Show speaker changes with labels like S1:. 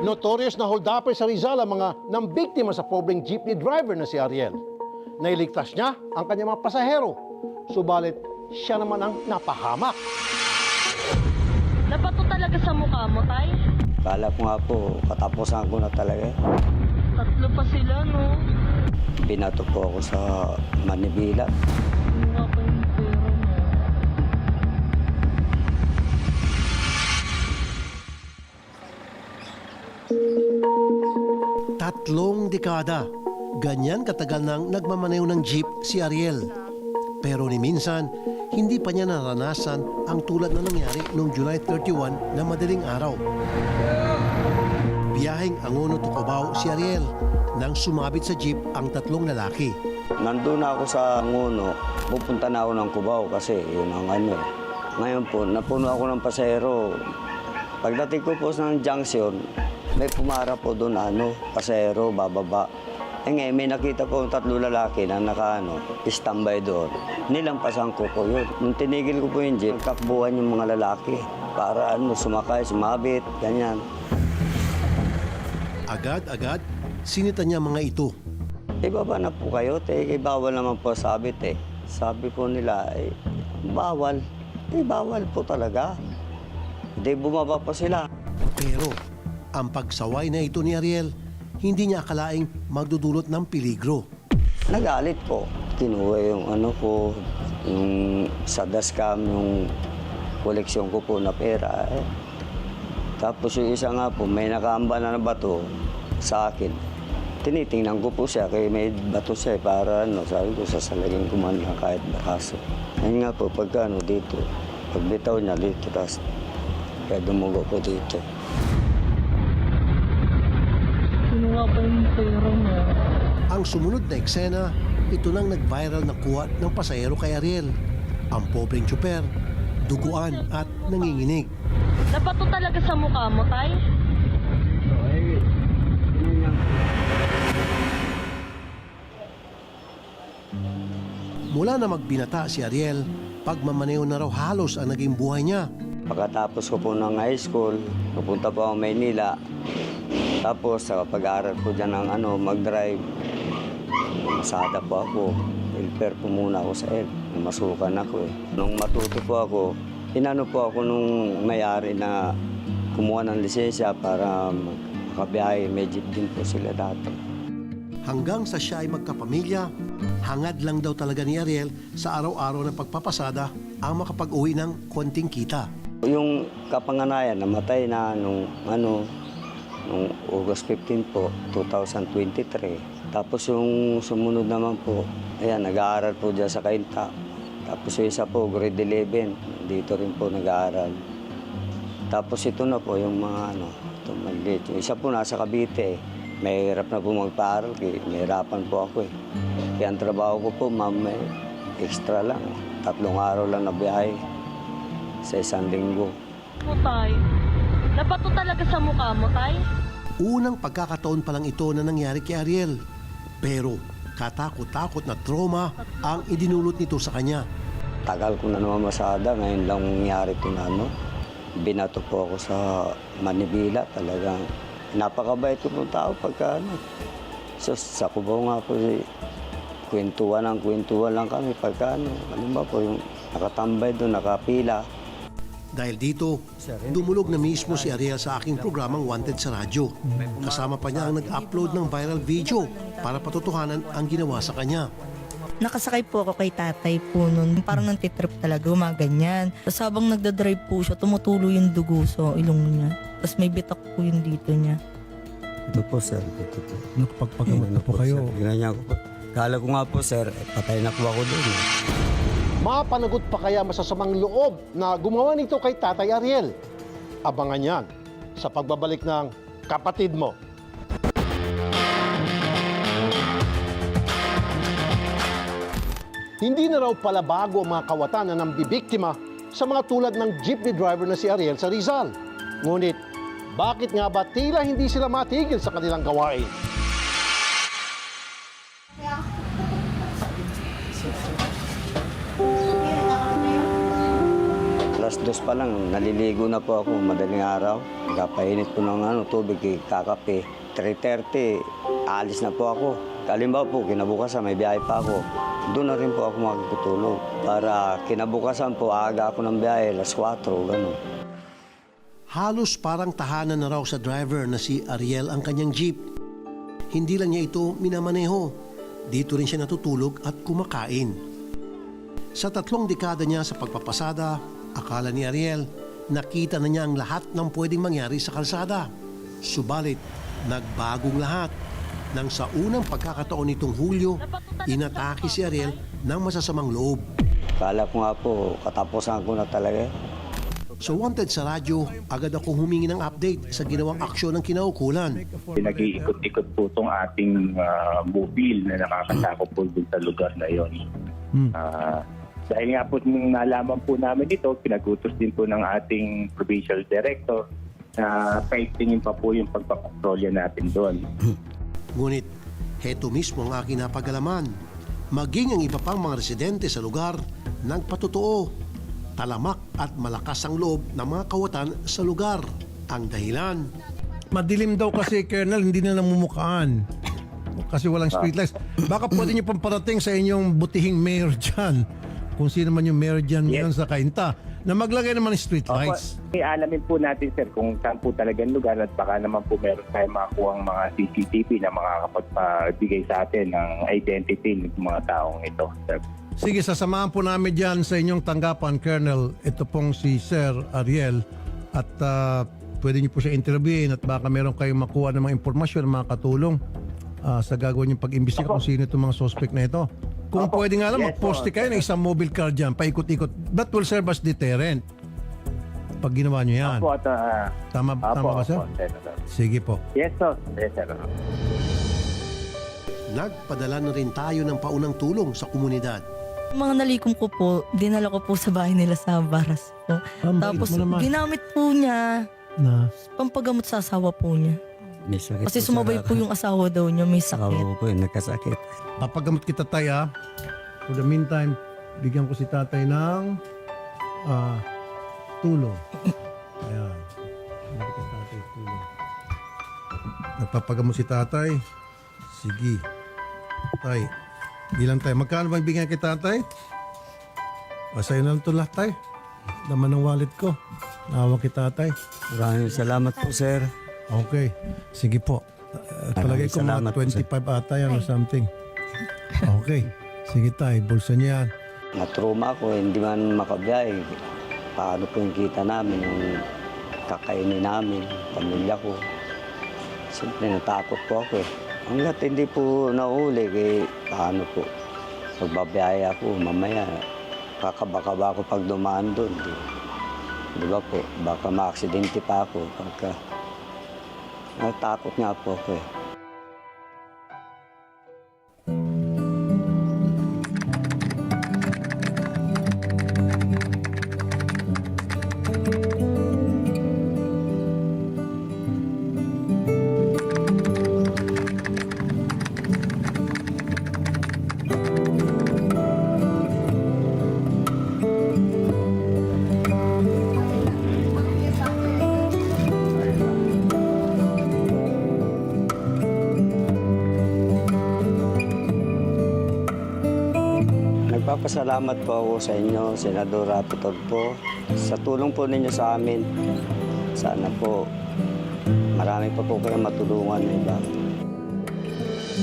S1: Notorious na hold-upper sa Rizal ang mga nambiktima sa pobreng jeepney driver na si Ariel. Nailigtas niya ang kanyang mga pasahero, subalit siya naman ang napahamak.
S2: Napato talaga sa mukha mo, Tay?
S3: Kala ko nga po, katapusan ko na talaga.
S2: Tatlo pa sila, no?
S3: Binato po ako sa Manibila.
S2: Ano nga pa yung pera mo?
S1: Tatlong dekada, ganyan katagal nang nagmamaneho ng jeep si Ariel. Pero ni minsan, hindi pa niya naranasan ang tulad na nangyari noong July 31 na madaling araw. Biyaheng Angono to Cubao si Ariel nang sumabit sa jeep ang tatlong lalaki.
S3: Nandun na ako sa Nguno, pupunta na ako ng Cubao kasi yun ang ano. Ngayon po, napuno ako ng pasahero. Pagdating ko po ng junction, may pumara po doon pasahero, bababa. Ngayon, may nakita po tatlo lalaki na standby doon. Nilampasan ko po yun. Nung tinigil ko po yung jeep, takbuhan yung mga lalaki para sumakay, sumabit, ganyan.
S1: Agad-agad, sinita niya mga ito.
S3: Baba na po kayo, bawal naman po sabit eh. Sabi po nila, bawal. Bawal po talaga. Hindi bumaba pa sila.
S1: Pero ang pagsaway na ito ni Ariel, hindi niya akalaing magdudulot ng peligro.
S3: Nagalit po. Kinuha yung ko, yung sa dashcam, yung koleksyon ko po na pera. Tapos yung isa nga po, may nakaamba na bato sa akin. Tinitingnan ko po siya, kaya may bato siya para sabi ko, sasalagin ko man lang kahit bakaso. Ayun nga po, pagka dito, pagbitaw niya dito, tapos kaya dumugo po dito.
S2: Ano nga pa yung pera mo?
S1: Ang sumunod na eksena, ito nang nag-viral na kuha ng pasahero kay Ariel. Ang pobreng tsuper, duguan at nanginginig.
S2: Napato talaga sa mukha mo, Tay?
S1: Mula na magbinata si Ariel, pagmamaneho na raw halos ang naging buhay niya.
S3: Pagkatapos ko po ng high school, pupunta po ako Maynila. Tapos sa pag-aaral ko dyan ng mag-drive, masada po ako. Ilper po muna ako sa ED. Masukan ako eh. Nung matuto po ako, inano po ako nung may-ari na kumuha ng lisensya para makabiyahe. May jeep din po sila dati.
S1: Hanggang sa siya ay magkapamilya, hangad lang daw talaga ni Ariel sa araw-araw na pagpapasada ang makapag-uwi ng konting kita.
S3: Yung kapanganayan, namatay na nung August 15 po, 2023. Tapos yung sumunod naman po, ayan, nag-aaral po dyan sa Kainta. Tapos yung isa po, grade 11, dito rin po nag-aaral. Tapos ito na po, yung mga ito maliit. Yung isa po nasa Cavite, may hirap na po magpa-aral, may hirapan po ako eh. Kaya ang trabaho ko po, ma'am, may extra lang. 3 araw lang na biyahe sa isang linggo.
S2: Mo, Tay? Napato talaga sa mukha mo, Tay?
S1: Unang pagkakataon pa lang ito na nangyari kay Ariel. Pero katakot-takot na trauma ang idinulot nito sa kanya.
S3: Tagal ko na naman masada, ngayon lang nangyari ito na binato po ako sa Manibila. Talagang napakabait ko ng tao pagka So, sa Cubao nga po, kwentuhan lang kami pagka ba po yung nakatambay doon, nakapila.
S1: Dahil dito, dumulog na mismo si Ariel sa aking programang Wanted sa radyo. Kasama pa niya ang nag-upload ng viral video para patotohanan ang ginawa sa kanya.
S4: Nakasakay po ako kay tatay po nun. Parang nantitrip talaga, gumaganyan. Tapos habang nagdadrive po siya, tumutulo yung dugo sa ilong niya. Tapos may bitak po yung dito niya.
S3: Ito po, sir. Ito po.
S5: Nakapagpagamot na po kayo.
S3: Ginanya ko po. Kala ko nga po, sir, patay na po ako doon.
S1: Mapanagot pa kaya masasamang loob na gumawa nito kay Tatay Ariel? Abangan yan sa pagbabalik ng Kapatid Mo. Hindi na raw pala bago ang mga kawatan na nambibiktima sa mga tulad ng jeepney driver na si Ariel sa Rizal. Ngunit, bakit nga ba tila hindi sila matigil sa kanilang gawain?
S3: 2 pa lang, naliligo na po ako madaling araw. Kapainit po ng tubig, kakape. 3:30, alis na po ako. Kalimbawa po, kinabukasan may biyahe pa ako. Doon na rin po ako makikutulog. Para kinabukasan po, aga ako ng biyahe, 4:00, gano'n.
S1: Halos parang tahanan na raw sa driver na si Ariel ang kanyang jeep. Hindi lang niya ito minamaneho. Dito rin siya natutulog at kumakain. Sa 3 dekada niya sa pagpapasada, akala ni Ariel, nakita na niya ang lahat ng pwedeng mangyari sa kalsada. Subalit, nagbagong lahat. Nang sa unang pagkakataon nitong Hulyo, inatake si Ariel ng masasamang loob.
S3: Kala ko nga po, katapusan ko na talaga.
S1: So wanted sa radyo, agad akong humingi ng update sa ginawang aksyon ng kinaukulan.
S6: Nag-iikot-ikot po itong ating mobile na nakakatakot po dun sa lugar na yon. Dahil nga po nung nalaman po namin ito, pinagutos din po ng ating provincial director na paigtingin pa po yung pagpapatrolya natin doon.
S1: Ngunit, heto mismo ang aking napagalaman. Maging ang iba pang mga residente sa lugar, nagpatotoo. Talamak at malakas ang loob ng mga kawatan sa lugar. Ang dahilan,
S5: Madilim daw kasi, Colonel, hindi na namumukaan. Kasi walang streetlights. Baka pwede niyo pang parating sa inyong butihing mayor dyan. Kung sino man yung mayor dyan ngayon sa Cainta. Na maglagay naman ng streetlights.
S6: Alamin po natin, sir, kung saan po talagang lugar at baka naman po meron tayong makakuha mga CCTV na makakapagbigay sa atin ng identity ng mga taong ito, sir.
S5: Sige, sasamahan po namin dyan sa inyong tanggapan, Colonel. Ito pong si Sir Ariel. At pwede niyo po siya interviewin at baka meron kayong makuha ng mga impormasyon, mga katulong sa gagawin yung pag-imbestiga kung sino itong mga suspect na ito. Kung pwede nga lang, mag-poste kayo ng isang mobile car dyan, paikot-ikot. That will serve as deterrent. Pag ginawa nyo yan.
S6: Opo, at,
S5: Tama ba, sir?
S6: Senator.
S5: Sige po.
S6: Yes, sir. Yes, sir.
S1: nagpadala na rin tayo ng paunang tulong sa komunidad.
S4: Mga nalikom ko po, dinala ko po sa bahay nila sa Baras po.
S5: Ang bait
S4: Tapos
S5: mo naman.
S4: ginamit po niya,
S5: Na,
S4: pampagamot sa asawa po niya.
S3: May sakit
S4: Kasi
S3: po,
S4: sumabay
S3: sir.
S4: po yung asawa daw niya, may sakit.
S3: Ako po, nagkasakit.
S5: papagamot kita tayo ah. For the meantime, bigyan ko si tatay ng tulong. Ayan. Bigyan ko tatay tulong. Nagpapagamot si tatay. Sige. Tay, bilang tayo. Magkano bang bigyan kay tatay? Sa'yo na lang ito lahat tay. Laman ng wallet ko. Nawa kay tatay.
S3: Maraming salamat po, sir.
S5: Okay. Sige po. Palagay ko mga
S3: Salamat po, sir.
S5: 25 ata yan or something. Okay. Sige tay, bulsa niya yan.
S3: Natruma ako, hindi man makabiyahe. Paano po yung kita namin, yung kakainin namin, pamilya ko. Siyempre, natakot po ako eh. Hanggat hindi po nauli, paano po? Pagbabiyahe ako, mamaya, kakabaka-baka ako pag dumaan doon. Di ba po, baka ma-aksidente pa ako. Pagka, natakot nga po ako eh. Nagpapasalamat po ako sa inyo, Senador Rapi Tulfo, sa tulong po ninyo sa amin. Sana po marami pa po kayong matulungan na iba.